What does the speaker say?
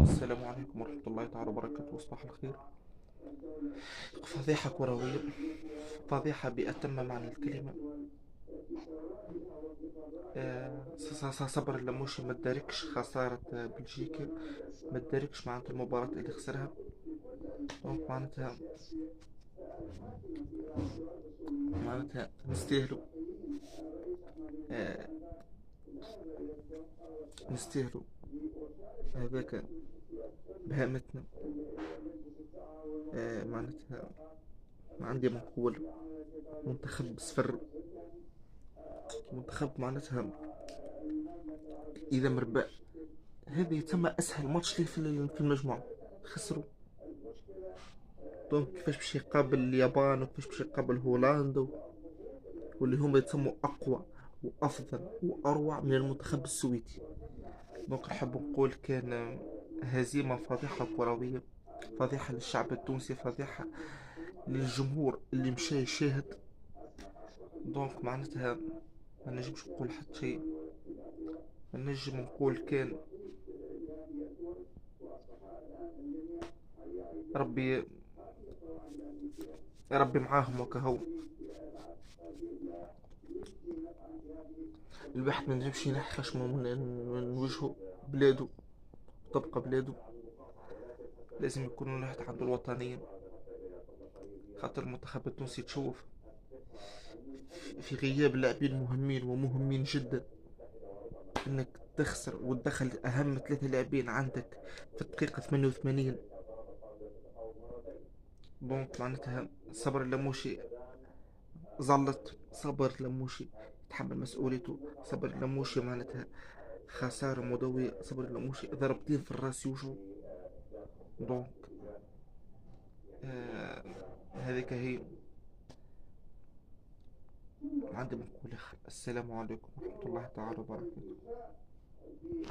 السلام عليكم ورحمة الله تعالى وبركاته، وصباح الخير. فضيحة كروية، فضيحة بأتم معنى الكلمة. صبر اللموشي ما تداركش خسارة بلجيكا، ما تداركش معناتها المباراة اللي خسرها. دونك معناتها نستاهلوا، آه، نستاهلوا هذاك بهامتنا. معناتها ما عندي ما نقول، منتخب صفر، منتخب معناتها إذا مربع. هذا يتم أسهل ماتش ليه في المجموعة، خسروا. دونك كيفاش باش يقابل اليابان وكيفاش باش يقابل هولندا واللي هم يتسموا أقوى وأفضل وأروع من المنتخب السويدي. دونك نحب نقول كان هزيمة فاضحة كروية، فضيحة للشعب التونسي، فضيحة للجمهور اللي مشى يشاهد. دونك معناتها ما نجمش نقول حتى شيء، نجم نقول كان ربي، ربي معاهم وكهو. الواحد ما نجمش ينحي خشمه من وجهه، بلاده تبقى بلاده. لازم يكون الواحد عنده الوطنية، خاطر المنتخب التونسي تشوف في غياب لاعبين مهمين ومهمين جدا انك تخسر وتدخل اهم ثلاثة لاعبين عندك في الدقيقة 88. دونك معناتها صبر اللموشي ظلت، صبر اللموشي يتحمل مسؤوليته، صبر اللموشي معناتها خسارة مدوية، صبر اللموشي ضربتين في الراس يوجعوا. دونك آه هذيك هي. عندي بنقول السلام عليكم ورحمة الله تعالى وبركاته.